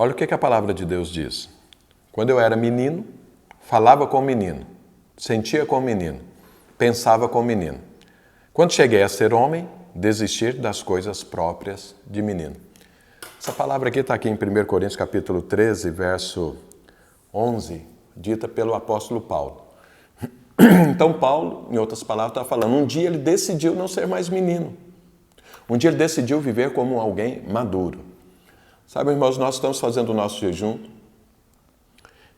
Olha o que a palavra de Deus diz. Quando eu era menino, falava como menino, sentia como menino, pensava como menino. Quando cheguei a ser homem, desistir das coisas próprias de menino. Essa palavra aqui está aqui em 1 Coríntios capítulo 13, verso 11, dita pelo apóstolo Paulo. Então Paulo, em outras palavras, está falando, um dia ele decidiu não ser mais menino. Um dia ele decidiu viver como alguém maduro. Sabe, irmãos, nós estamos fazendo o nosso jejum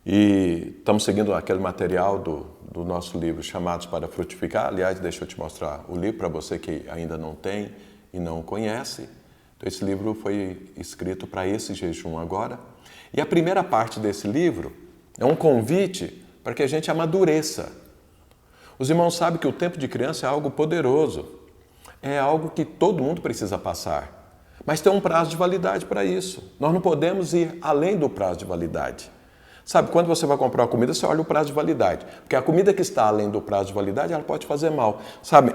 e estamos seguindo aquele material do nosso livro, Chamados para Frutificar. Aliás, deixa eu te mostrar o livro para você que ainda não tem e não conhece. Então, esse livro foi escrito para esse jejum agora. E a primeira parte desse livro é um convite para que a gente amadureça. Os irmãos sabem que o tempo de criança é algo poderoso. É algo que todo mundo precisa passar. Mas tem um prazo de validade para isso. Nós não podemos ir além do prazo de validade. Sabe, quando você vai comprar uma comida, você olha o prazo de validade. Porque a comida que está além do prazo de validade, ela pode fazer mal. Sabe,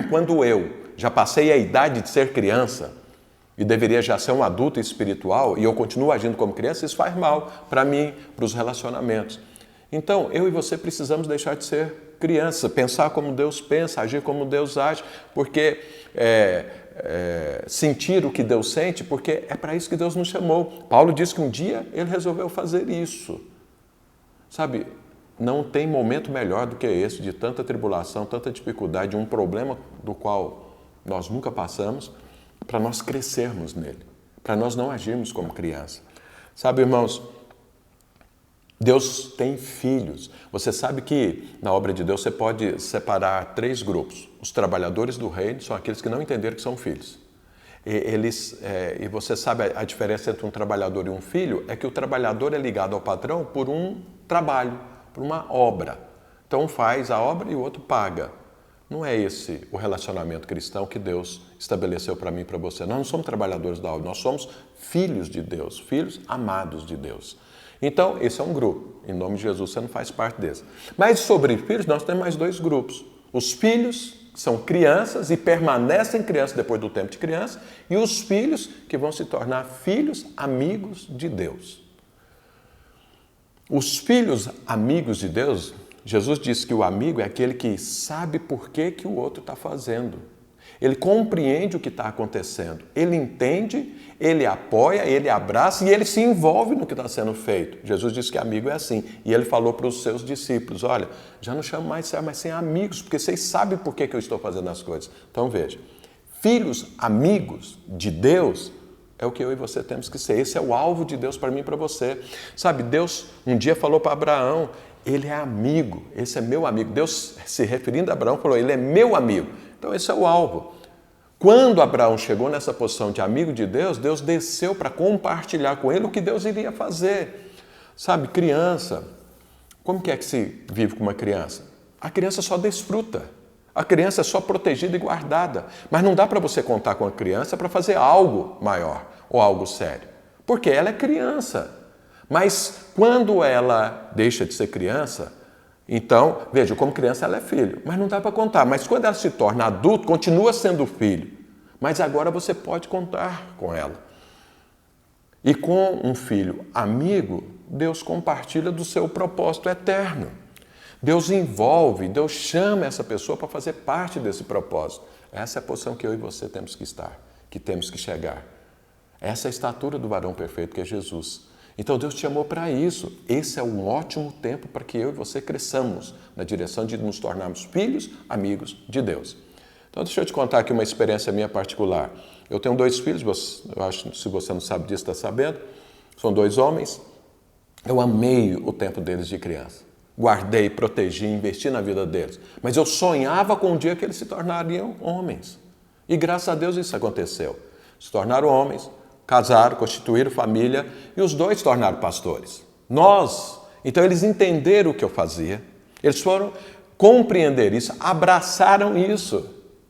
quando eu já passei a idade de ser criança e deveria já ser um adulto espiritual e eu continuo agindo como criança, isso faz mal para mim, para os relacionamentos. Então, eu e você precisamos deixar de ser criança, pensar como Deus pensa, agir como Deus age, porque sentir o que Deus sente, porque é para isso que Deus nos chamou. Paulo diz que um dia ele resolveu fazer isso. Sabe, não tem momento melhor do que esse, de tanta tribulação, tanta dificuldade, um problema do qual nós nunca passamos, para nós crescermos nele, para nós não agirmos como criança. Sabe, irmãos, Deus tem filhos. Você sabe que na obra de Deus você pode separar 3 grupos. Os trabalhadores do reino são aqueles que não entenderam que são filhos. E você sabe a diferença entre um trabalhador e um filho? É que o trabalhador é ligado ao patrão por um trabalho, por uma obra. Então um faz a obra e o outro paga. Não é esse o relacionamento cristão que Deus estabeleceu para mim e para você. Nós não somos trabalhadores da obra, nós somos filhos de Deus, filhos amados de Deus. Então, esse é um grupo. Em nome de Jesus, você não faz parte desse. Mas sobre filhos, nós temos mais 2 grupos. Os filhos são crianças e permanecem crianças depois do tempo de criança, e os filhos que vão se tornar filhos amigos de Deus. Os filhos amigos de Deus, Jesus disse que o amigo é aquele que sabe por que o outro está fazendo. Ele compreende o que está acontecendo, ele entende, ele apoia, ele abraça e ele se envolve no que está sendo feito. Jesus disse que amigo é assim. E ele falou para os seus discípulos, olha, já não chamo mais servos, mas sem amigos, porque vocês sabem por que eu estou fazendo as coisas. Então veja, filhos amigos de Deus é o que eu e você temos que ser. Esse é o alvo de Deus para mim e para você. Sabe, Deus um dia falou para Abraão, ele é amigo, esse é meu amigo. Deus, se referindo a Abraão, falou, ele é meu amigo. Então esse é o alvo. Quando Abraão chegou nessa posição de amigo de Deus, Deus desceu para compartilhar com ele o que Deus iria fazer. Sabe, criança, como que é que se vive com uma criança? A criança só desfruta. A criança é só protegida e guardada. Mas não dá para você contar com a criança para fazer algo maior ou algo sério. Porque ela é criança. Mas quando ela deixa de ser criança, então, veja, como criança ela é filho, mas não dá para contar. Mas quando ela se torna adulto, continua sendo filho. Mas agora você pode contar com ela. E com um filho amigo, Deus compartilha do seu propósito eterno. Deus envolve, Deus chama essa pessoa para fazer parte desse propósito. Essa é a posição que eu e você temos que estar, que temos que chegar. Essa é a estatura do varão perfeito que é Jesus. Então Deus te chamou para isso. Esse é um ótimo tempo para que eu e você cresçamos na direção de nos tornarmos filhos, amigos de Deus. Então deixa eu te contar aqui uma experiência minha particular. Eu tenho 2 filhos, eu acho que se você não sabe disso, está sabendo. São 2 homens. Eu amei o tempo deles de criança. Guardei, protegi, investi na vida deles. Mas eu sonhava com o dia que eles se tornariam homens. E graças a Deus isso aconteceu. Se tornaram homens, casaram, constituíram família e os 2 se tornaram pastores. Então eles entenderam o que eu fazia, eles foram compreender isso, abraçaram isso.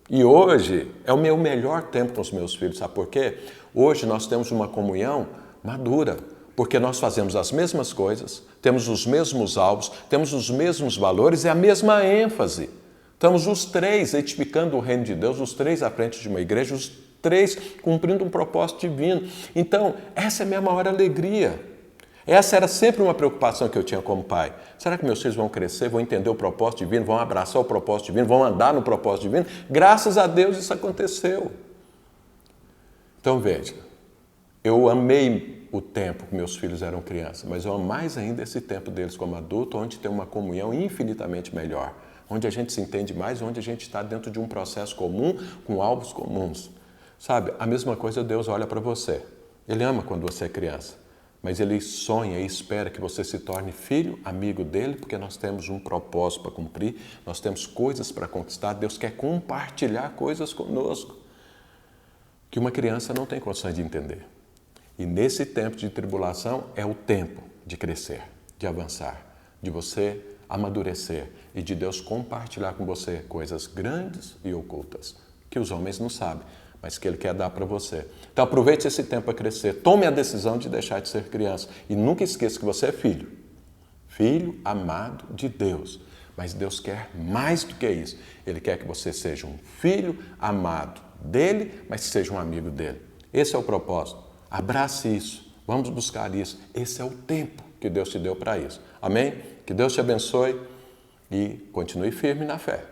E hoje é o meu melhor tempo com os meus filhos, sabe por quê? Hoje nós temos uma comunhão madura, porque nós fazemos as mesmas coisas, temos os mesmos alvos, temos os mesmos valores e a mesma ênfase. Estamos os 3 edificando o reino de Deus, os 3 à frente de uma igreja, os 3 cumprindo um propósito divino. Então, essa é a minha maior alegria. Essa era sempre uma preocupação que eu tinha como pai. Será que meus filhos vão crescer, vão entender o propósito divino, vão abraçar o propósito divino, vão andar no propósito divino? Graças a Deus isso aconteceu. Então veja, eu amei o tempo que meus filhos eram crianças, mas eu amo mais ainda esse tempo deles como adulto, onde tem uma comunhão infinitamente melhor, onde a gente se entende mais, onde a gente está dentro de um processo comum, com alvos comuns. Sabe, a mesma coisa Deus olha para você. Ele ama quando você é criança, mas Ele sonha e espera que você se torne filho, amigo dEle, porque nós temos um propósito para cumprir, nós temos coisas para conquistar, Deus quer compartilhar coisas conosco, que uma criança não tem condições de entender. E nesse tempo de tribulação é o tempo de crescer, de avançar, de você amadurecer e de Deus compartilhar com você coisas grandes e ocultas, que os homens não sabem, mas que Ele quer dar para você. Então aproveite esse tempo para crescer, tome a decisão de deixar de ser criança e nunca esqueça que você é filho, filho amado de Deus. Mas Deus quer mais do que isso. Ele quer que você seja um filho amado dEle, mas que seja um amigo dEle. Esse é o propósito. Abrace isso. Vamos buscar isso. Esse é o tempo que Deus te deu para isso. Amém? Que Deus te abençoe e continue firme na fé.